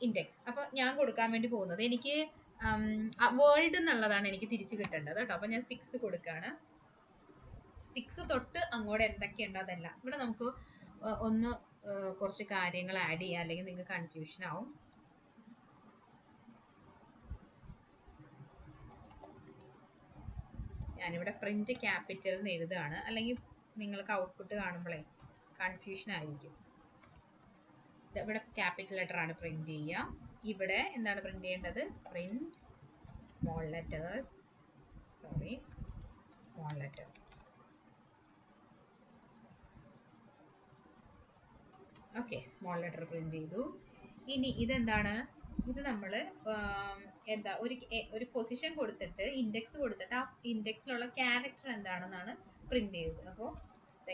ഇൻഡെക്സ്. അപ്പോൾ ഞാൻ കൊടുക്കാൻ വേണ്ടി പോകുന്നത് എനിക്ക് വേൾഡ് എന്നുള്ളതാണ് എനിക്ക് തിരിച്ച് കിട്ടേണ്ടത് കേട്ടോ. അപ്പോൾ ഞാൻ 6 കൊടുക്കുകയാണ്. 6 തൊട്ട് അങ്ങോട്ട് എന്തൊക്കെയുണ്ടോ അതെല്ലാം. ഇവിടെ നമുക്ക് ഒന്ന് കുറച്ച് കാര്യങ്ങൾ ആഡ് ചെയ്യാം, അല്ലെങ്കിൽ നിങ്ങൾക്ക് കൺഫ്യൂഷൻ ആവും. ഞാനിവിടെ പ്രിന്റ് ക്യാപിറ്റൽ എന്ന് എഴുതുകയാണ്, അല്ലെങ്കിൽ നിങ്ങൾക്ക് ഔട്ട്പുട്ട് കാണുമ്പോഴേ കൺഫ്യൂഷൻ ആയിരിക്കും. ഇവിടെ ക്യാപിറ്റൽ ലെറ്റർ ആണ് പ്രിന്റ് ചെയ്യുക. ഇവിടെ എന്താണ് പ്രിന്റ് ചെയ്യേണ്ടത്? Print small letters, small letters. Okay, small letter print ചെയ്തു. ഇനി ഇതെന്താണ്? ഇത് നമ്മൾ എന്താ ഒരു പൊസിഷൻ കൊടുത്തിട്ട് ഇൻഡെക്സ് കൊടുത്തിട്ട് ആ ഇൻഡെക്സിലുള്ള ക്യാരക്ടർ എന്താണെന്നാണ് പ്രിന്റ് ചെയ്തത്. അപ്പോൾ ദ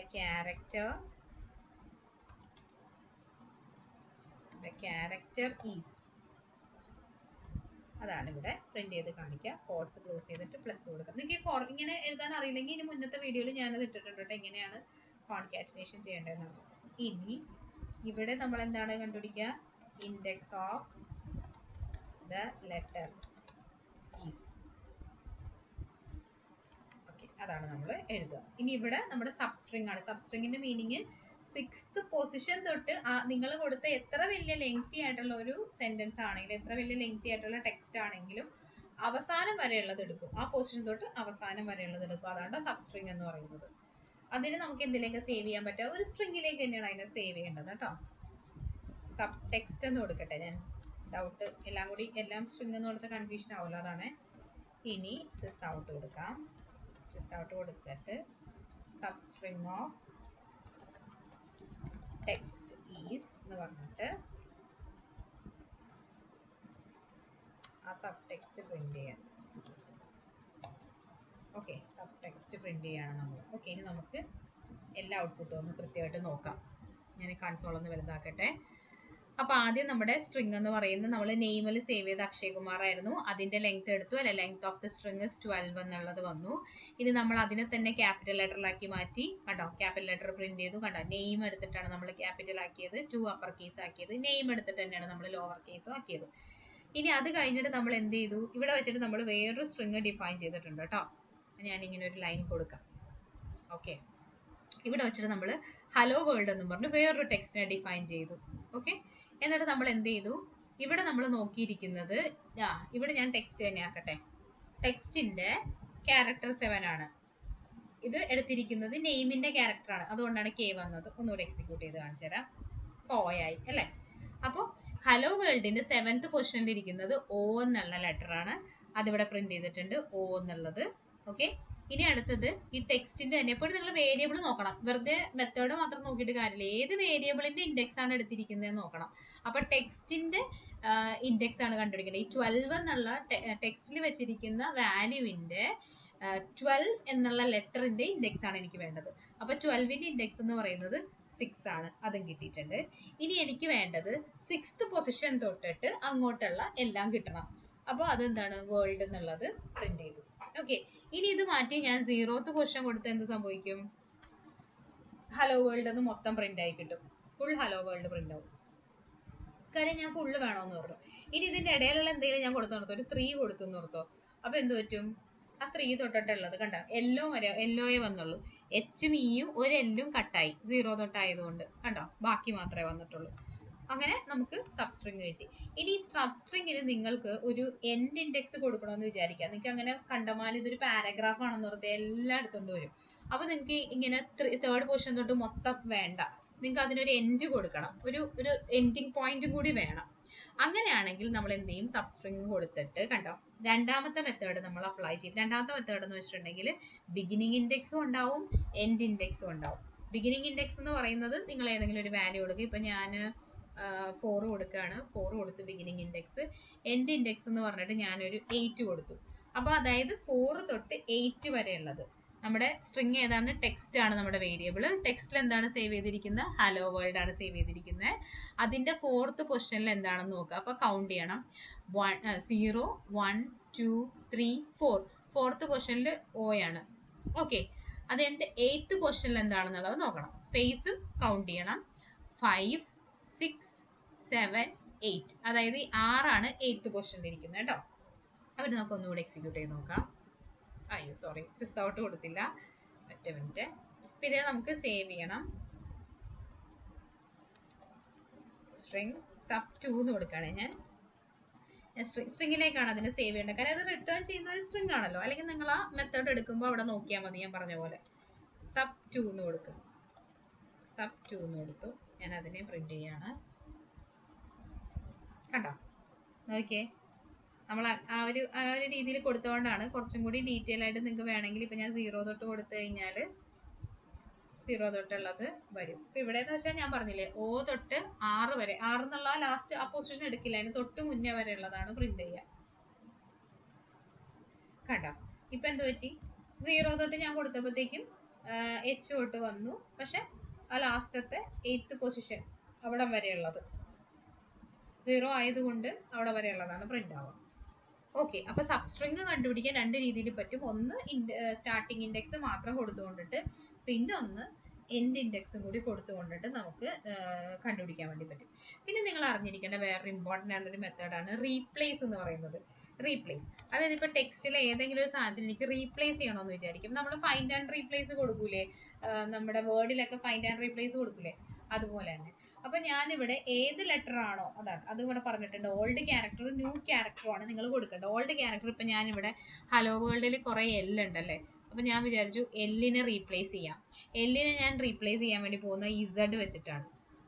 ക്യാരക്ടർ ഈസ്, അതാണ് ഇവിടെ പ്രിന്റ് ചെയ്ത് കാണിക്കുക. കോഡ്സ് ക്ലോസ് ചെയ്തിട്ട് പ്ലസ് കൊടുക്കുക. നിങ്ങൾക്ക് ഇങ്ങനെ എഴുതാൻ അറിയില്ലെങ്കിൽ ഇനി മുന്നത്തെ വീഡിയോയിൽ ഞാനത് ഇട്ടിട്ടുണ്ട് കേട്ടോ, എങ്ങനെയാണ് കോൺകാറ്റിനേഷൻ ചെയ്യേണ്ടതെന്നാണ്. ഇനി ഇവിടെ നമ്മൾ എന്താണ് കണ്ടുപിടിക്കുക? Index of the letter is. Okay, അതാണ് നമ്മൾ എഴുതുക. ഇനി ഇവിടെ നമ്മുടെ സബ്സ്ട്രിങ് ആണ്. സബ്സ്ട്രിങ്ങിന്റെ മീനിങ് 6th പൊസിഷൻ തൊട്ട് നിങ്ങൾ കൊടുത്ത എത്ര വലിയ ലെങ്തി ആയിട്ടുള്ള ഒരു സെന്റൻസ് ആണെങ്കിലും, എത്ര വലിയ ലെങ്തി ആയിട്ടുള്ള ടെക്സ്റ്റ് ആണെങ്കിലും അവസാനം വരെയുള്ളത് എടുക്കും. ആ പൊസിഷൻ തൊട്ട് അവസാനം വരെയുള്ളത് എടുക്കും. അതാണ് സബ്സ്ട്രിങ് എന്ന് പറയുന്നത്. അതിന് നമുക്ക് എന്തിലേക്ക് സേവ് ചെയ്യാൻ പറ്റുക? ഒരു സ്ട്രിങ്ങിലേക്ക് തന്നെയാണ് അതിനെ സേവ് ചെയ്യേണ്ടത് കേട്ടോ. സബ് ടെക്സ്റ്റ് എന്ന് കൊടുക്കട്ടെ. ഞാൻ ഡൗട്ട് എല്ലാം സ്ട്രിങ് എന്ന് കൊടുത്ത കൺഫ്യൂഷൻ ആവുമല്ലോ, അതാണ്. ഇനി സിസ് ഔട്ട് കൊടുക്കാം. സിസ് ഔട്ട് കൊടുത്തിട്ട് സബ്സ്ട്രിങ് ഓഫ് ടെക്സ്റ്റ് ഈസ് എന്ന് പറഞ്ഞിട്ട് ആ സബ് ടെക്സ്റ്റ് പ്രിന്റ് ചെയ്യാം. ഓക്കെ, സബ് ടെക്സ്റ്റ് പ്രിന്റ് ചെയ്യാണ് നമ്മൾ. ഓക്കെ, ഇനി നമുക്ക് എല്ലാ ഔട്ട്പുട്ടും ഒന്ന് കൃത്യമായിട്ട് നോക്കാം. ഞാൻ കൺസോൾ ഒന്ന് വലുതാക്കട്ടെ. അപ്പോൾ ആദ്യം നമ്മുടെ സ്ട്രിങ് എന്ന് പറയുന്നത് നമ്മൾ നെയിമിൽ സേവ് ചെയ്ത അക്ഷയ് കുമാർ ആയിരുന്നു. അതിന്റെ ലെങ്ത് എടുത്തു, അല്ലെ? ലെങ്ത് ഓഫ് ദ സ്ട്രിങ് 12 എന്നുള്ളത് വന്നു. ഇനി നമ്മൾ അതിനെ തന്നെ ക്യാപിറ്റൽ ലെറ്ററിലാക്കി മാറ്റി കണ്ടോ. ക്യാപിറ്റൽ ലെറ്റർ പ്രിന്റ് ചെയ്തു കണ്ടോ. നെയിം എടുത്തിട്ടാണ് നമ്മൾ ക്യാപിറ്റൽ ആക്കിയത്, 2 അപ്പർ കേസ് ആക്കിയത്. നെയിം എടുത്തിട്ട് തന്നെയാണ് നമ്മൾ ലോവർ കേസും ആക്കിയത്. ഇനി അത് കഴിഞ്ഞിട്ട് നമ്മൾ എന്ത് ചെയ്തു? ഇവിടെ വെച്ചിട്ട് നമ്മൾ വേറൊരു സ്ട്രിങ് ഡിഫൈൻ ചെയ്തിട്ടുണ്ട് കേട്ടോ. ഞാനിങ്ങനെ ഒരു ലൈൻ കൊടുക്കാം. ഓക്കെ, ഇവിടെ വെച്ചിട്ട് നമ്മൾ ഹലോ വേൾഡ് എന്നും പറഞ്ഞ് വേറൊരു ടെക്സ്റ്റിനെ ഡിഫൈൻ ചെയ്തു. ഓക്കെ, എന്നിട്ട് നമ്മൾ എന്ത് ചെയ്തു? ഇവിടെ നമ്മൾ നോക്കിയിരിക്കുന്നത് ഇവിടെ ഞാൻ ടെക്സ്റ്റ് തന്നെ ആക്കട്ടെ. ടെക്സ്റ്റിന്റെ ക്യാരക്ടർ 7 ആണ്. ഇത് എടുത്തിരിക്കുന്നത് നെയിമിന്റെ ക്യാരക്ടറാണ്, അതുകൊണ്ടാണ് കെ വന്നത്. ഒന്നുകൂടെ എക്സിക്യൂട്ട് ചെയ്ത് കാണിച്ചു തരാം. ഓയായി അല്ലേ? അപ്പോൾ ഹലോ വേൾഡിന്റെ 7th പൊസിഷനിൽ ഇരിക്കുന്നത് ഓ എന്നുള്ള ലെറ്റർ ആണ്. അതിവിടെ പ്രിന്റ് ചെയ്തിട്ടുണ്ട്, ഓ എന്നുള്ളത്. ഓക്കെ, ഇനി അടുത്തത് ഈ ടെക്സ്റ്റിന്റെ തന്നെ. എപ്പോഴും നിങ്ങൾ വേരിയബിൾ നോക്കണം. വെറുതെ മെത്തേഡ് മാത്രം നോക്കിയിട്ട് കാര്യമില്ല. ഏത് വേരിയബിളിന്റെ ഇൻഡെക്സ് ആണ് എടുത്തിരിക്കുന്നത് നോക്കണം. അപ്പൊ ടെക്സ്റ്റിന്റെ ഇൻഡെക്സ് ആണ് കണ്ടുപിടിക്കേണ്ടത്. ഈ 12 എന്നുള്ള ടെക്സ്റ്റിൽ വെച്ചിരിക്കുന്ന വാല്യൂവിന്റെ 12 എന്നുള്ള ലെറ്ററിന്റെ ഇൻഡെക്സ് ആണ് എനിക്ക് വേണ്ടത്. അപ്പൊ 12ന്റെ ഇൻഡെക്സ് എന്ന് പറയുന്നത് 6 ആണ്. അതും കിട്ടിയിട്ടുണ്ട്. ഇനി എനിക്ക് വേണ്ടത് 6th പൊസിഷൻ തൊട്ടിട്ട് അങ്ങോട്ടുള്ള എല്ലാം കിട്ടണം. അപ്പോൾ അതെന്താണ്? വേൾഡ് എന്നുള്ളത് പ്രിന്റ് ചെയ്തു. ഓക്കെ, ഇനി ഇത് മാറ്റി ഞാൻ 0th പൊസിഷൻ കൊടുത്ത് എന്ത് സംഭവിക്കും? ഹലോ വേൾഡ് എന്ന് മൊത്തം പ്രിന്റ് ആയി കിട്ടും. ഫുൾ ഹലോ വേൾഡ് പ്രിന്റ് ആവും. കാര്യം ഞാൻ ഫുള്ള് വേണമെന്ന് പറഞ്ഞു. ഇനി ഇതിന്റെ ഇടയിലുള്ള എന്തെങ്കിലും ഞാൻ കൊടുത്തു നിർത്തോ, ഒരു 3 കൊടുത്തു നിർത്തോ. അപ്പൊ എന്ത് പറ്റും? ആ 3 തൊട്ടിട്ടുള്ളത് കണ്ട എല്ലോയെ വന്നുള്ളൂ. എച്ചും ഇയും ഒരു എല്ലും കട്ടായി 0 തൊട്ടായതുകൊണ്ട് കണ്ടോ. ബാക്കി മാത്രമേ വന്നിട്ടുള്ളൂ. അങ്ങനെ നമുക്ക് സബ്സ്ട്രിങ് കിട്ടി. ഇനി സബ്സ്ട്രിങ്ങിന് നിങ്ങൾക്ക് ഒരു എൻഡ് ഇൻഡെക്സ് കൊടുക്കണമെന്ന് വിചാരിക്കാം. നിങ്ങൾക്ക് അങ്ങനെ കണ്ടമാനം ഇതൊരു പാരഗ്രാഫ് ആണെന്ന് പറഞ്ഞാൽ എല്ലാം എടുത്തുകൊണ്ട് വരും. അപ്പൊ നിങ്ങൾക്ക് ഇങ്ങനെ 3rd പൊസിഷൻ തൊട്ട് മൊത്തം വേണ്ട. നിങ്ങൾക്ക് അതിനൊരു എൻഡ് കൊടുക്കണം, ഒരു എൻഡിങ് പോയിന്റും കൂടി വേണം. അങ്ങനെയാണെങ്കിൽ നമ്മൾ എന്ത് ചെയ്യും? സബ്സ്ട്രിങ് കൊടുത്തിട്ട് കണ്ടോ, രണ്ടാമത്തെ മെത്തേഡ് നമ്മൾ അപ്ലൈ ചെയ്യും. രണ്ടാമത്തെ മെത്തേഡ് എന്ന് വെച്ചിട്ടുണ്ടെങ്കിൽ ബിഗിനിങ് ഇൻഡെക്സും ഉണ്ടാവും, എൻഡ് ഇൻഡെക്സും ഉണ്ടാവും. ബിഗിനിങ് ഇൻഡെക്സ് എന്ന് പറയുന്നത് നിങ്ങൾ ഏതെങ്കിലും ഒരു വാല്യൂ കൊടുക്കുക. ഇപ്പൊ ഞാൻ 4 കൊടുക്കുകയാണ്. 4 കൊടുത്തു ബിഗിനിങ് ഇൻഡെക്സ്. എൻഡ് ഇൻഡെക്സ് എന്ന് പറഞ്ഞിട്ട് ഞാനൊരു 8 കൊടുത്തു. അപ്പോൾ അതായത് 4 തൊട്ട് 8 വരെ ഉള്ളത് നമ്മുടെ സ്ട്രിങ് ഏതാണ്? ടെക്സ്റ്റ് ആണ് നമ്മുടെ വേരിയബിൾ. ടെക്സ്റ്റിൽ എന്താണ് സേവ് ചെയ്തിരിക്കുന്നത്? ഹലോ വേൾഡ് ആണ് സേവ് ചെയ്തിരിക്കുന്നത്. അതിന്റെ 4th പൊസിഷനിൽ എന്താണെന്ന് നോക്കുക. അപ്പൊ കൗണ്ട് ചെയ്യണം. 0 1 2 3 4. 4th പൊസിഷനിൽ O ആണ്. ഓക്കെ, അത് കഴിഞ്ഞിട്ട് 8th പൊസിഷനിൽ എന്താണെന്നുള്ളത് നോക്കണം. സ്പേസും കൗണ്ട് ചെയ്യണം. 5 6 7 8. അതായത് 6 8th പൊസിഷനിൽ ഇരിക്കുന്നത് കേട്ടോ. അവർ നമുക്ക് ഒന്നുകൂടെ എക്സിക്യൂട്ട് ചെയ്ത് നോക്കാം. അയ്യോ സോറി, സിസ് ഔട്ട് കൊടുത്തില്ല. ഒറ്റ മിനിറ്റ്. അപ്പം ഇതേ നമുക്ക് സേവ് ചെയ്യണം. സ്ട്രിങ് sub2 എന്ന് കൊടുക്കുകയാണെ ഞാൻ സ്ട്രിങ്ങിലേക്കാണ് അതിനെ സേവ് ചെയ്യേണ്ടത്. കാരണം അത് റിട്ടേൺ ചെയ്യുന്ന ഒരു സ്ട്രിങ് ആണല്ലോ. അല്ലെങ്കിൽ നിങ്ങൾ ആ മെത്തേഡ് എടുക്കുമ്പോൾ അവിടെ നോക്കിയാൽ മതി. ഞാൻ പറഞ്ഞ പോലെ sub2 എന്ന് കൊടുക്കും. sub2 എന്ന് കൊടുത്തു. ഞാൻ അതിനെ പ്രിന്റ് ചെയ്യാണ്. കണ്ടോ, നോക്കിയേ, നമ്മൾ ആ ഒരു രീതിയിൽ കൊടുത്തുകൊണ്ടാണ്. കുറച്ചും കൂടി ഡീറ്റെയിൽ ആയിട്ട് നിങ്ങൾക്ക് വേണമെങ്കിൽ ഇപ്പം ഞാൻ 0 തൊട്ട് കൊടുത്തു കഴിഞ്ഞാൽ 0 തൊട്ടുള്ളത് വരും. ഇപ്പം ഇവിടെ എന്ന് വെച്ചാൽ ഞാൻ പറഞ്ഞില്ലേ, O തൊട്ട് 6 വരെ, 6 എന്നുള്ള ലാസ്റ്റ് ആ പൊസിഷൻ എടുക്കില്ല, അതിന് തൊട്ട് മുന്നേ വരെ ഉള്ളതാണ് പ്രിന്റ് ചെയ്യുക. കണ്ടോ, ഇപ്പം എന്ത് പറ്റി? 0 തൊട്ട് ഞാൻ കൊടുത്തപ്പോഴത്തേക്കും H തൊട്ട് വന്നു. പക്ഷെ ആ ലാസ്റ്റത്തെ 8th പൊസിഷൻ അവിടെ വരെയുള്ളത് 0 ആയതുകൊണ്ട് അവിടെ വരെയുള്ളതാണ് പ്രിന്റ് ആവുക. ഓക്കെ, അപ്പൊ സബ്സ്ട്രിങ് കണ്ടുപിടിക്കാൻ 2 രീതിയിൽ പറ്റും. ഒന്ന് സ്റ്റാർട്ടിങ് ഇൻഡെക്സ് മാത്രം കൊടുത്തുകൊണ്ടിട്ട്, പിന്നെ ഒന്ന് എൻഡ് ഇൻഡെക്സും കൂടി കൊടുത്തുകൊണ്ടിട്ട് നമുക്ക് കണ്ടുപിടിക്കാൻ വേണ്ടി പറ്റും. പിന്നെ നിങ്ങൾ അറിഞ്ഞിരിക്കേണ്ട വേറൊരു ഇമ്പോർട്ടൻ്റ് ആയിട്ടുള്ളൊരു മെത്തേഡാണ് റീപ്ലേസ് എന്ന് പറയുന്നത്. റീപ്ലേസ്, അതായത് ഇപ്പോൾ ടെക്സ്റ്റിലെ ഏതെങ്കിലും ഒരു സാധനത്തിന് എനിക്ക് റീപ്ലേസ് ചെയ്യണമെന്ന് വിചാരിക്കും. നമ്മൾ ഫൈൻഡ് ആൻഡ് റീപ്ലേസ് കൊടുക്കൂലേ, നമ്മുടെ വേർഡിലൊക്കെ ഫൈൻഡ് ആൻഡ് റീപ്ലേസ് കൊടുക്കൂലേ, അതുപോലെ തന്നെ. അപ്പൊ ഞാനിവിടെ ഏത് ലെറ്റർ ആണോ, അതാണ് അത് ഇവിടെ പറഞ്ഞിട്ടുണ്ട്. ഓൾഡ് ക്യാരക്ടറും ന്യൂ ക്യാരക്ടറും ആണ് നിങ്ങൾ കൊടുക്കേണ്ടത്. ഓൾഡ് ക്യാരക്ടർ ഇപ്പൊ ഞാനിവിടെ ഹലോ വേൾഡിൽ കുറെ എൽ ഉണ്ടല്ലേ, അപ്പൊ ഞാൻ വിചാരിച്ചു എല്ലിനെ റീപ്ലേസ് ചെയ്യാം. എല്ലിനെ ഞാൻ റീപ്ലേസ് ചെയ്യാൻ വേണ്ടി പോകുന്നത് ഇസഡ് വെച്ചിട്ടാണ്.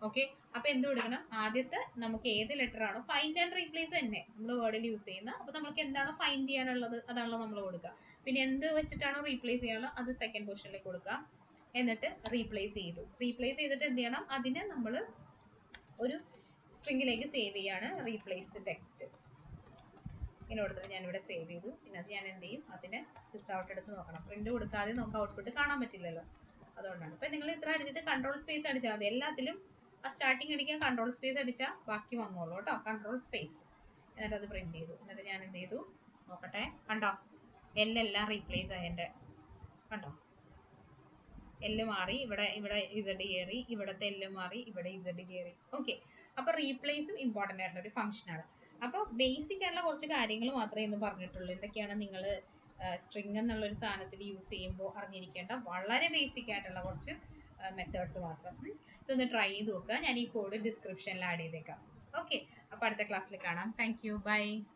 ഓക്കെ, അപ്പൊ എന്ത് കൊടുക്കണം? ആദ്യത്തെ നമുക്ക് ഏത് ലെറ്റർ ആണോ, ഫൈൻഡ് ആൻഡ് റീപ്ലേസ് തന്നെ നമ്മൾ വേർഡിൽ യൂസ് ചെയ്യുന്ന. അപ്പൊ നമുക്ക് എന്താണോ ഫൈൻഡ് ചെയ്യാനുള്ളത് അതാണല്ലോ നമ്മൾ കൊടുക്കുക. പിന്നെ എന്ത് വെച്ചിട്ടാണോ റീപ്ലേസ് ചെയ്യാനുള്ളത് അത് സെക്കൻഡ് പൊസിഷനിലേക്ക് കൊടുക്കുക. എന്നിട്ട് റീപ്ലേസ് ചെയ്തു. റീപ്ലേസ് ചെയ്തിട്ട് എന്ത് ചെയ്യണം? അതിനെ നമ്മൾ ഒരു സ്ട്രിങ്ങിലേക്ക് സേവ് ചെയ്യാണ്. റീപ്ലേസ്ഡ് ടെക്സ്റ്റ് ഇങ്ങനെ കൊടുത്തിട്ട് ഞാനിവിടെ സേവ് ചെയ്തു. പിന്നെ അത് ഞാൻ എന്ത് ചെയ്യും? അതിനെ സിസ് ഔട്ട് എടുത്ത് നോക്കണം. പ്രിന്റ് കൊടുക്കാതെ നമുക്ക് ഔട്ട്പുട്ട് കാണാൻ പറ്റില്ലല്ലോ, അതുകൊണ്ടാണ്. അപ്പം നിങ്ങൾ ഇത്ര അടിച്ചിട്ട് കൺട്രോൾ സ്പേസ് അടിച്ചാൽ മതി. എല്ലാത്തിലും ആ സ്റ്റാർട്ടിങ് അടിക്കാൻ കൺട്രോൾ സ്പേസ് അടിച്ചാൽ ബാക്കി വന്നോളൂ കേട്ടോ. കൺട്രോൾ സ്പേസ്, എന്നിട്ട് അത് പ്രിന്റ് ചെയ്തു. എന്നിട്ട് ഞാൻ എന്ത് ചെയ്തു നോക്കട്ടെ. കണ്ടോ, എല്ലാം റീപ്ലേസ് ആയ എൻ്റെ, കണ്ടോ, എല്ല് മാറി. ഇവിടെ ഇസഡ് കയറി, ഇവിടത്തെ എല്ല് മാറി, ഇവിടെ ഇസഡ് കയറി. ഓക്കെ, അപ്പൊ റീപ്ലേസും ഇമ്പോർട്ടൻ്റ് ആയിട്ടുള്ള ഒരു ഫംഗ്ഷനാണ്. അപ്പോൾ ബേസിക് ആയിട്ടുള്ള കുറച്ച് കാര്യങ്ങൾ മാത്രമേ ഇന്ന് പറഞ്ഞിട്ടുള്ളൂ. എന്തൊക്കെയാണ് നിങ്ങൾ സ്ട്രിങ് എന്നുള്ളൊരു സാധനത്തിൽ യൂസ് ചെയ്യുമ്പോൾ അറിഞ്ഞിരിക്കേണ്ട വളരെ ബേസിക് ആയിട്ടുള്ള കുറച്ച് മെത്തേഡ്സ് മാത്രം. ഇതൊന്ന് ട്രൈ ചെയ്ത് നോക്കുക. ഞാൻ ഈ കോഡ് ഡിസ്ക്രിപ്ഷനിൽ ആഡ് ചെയ്തേക്കാം. ഓക്കെ, അപ്പോൾ അടുത്ത ക്ലാസ്സിൽ കാണാം. Thank you, by.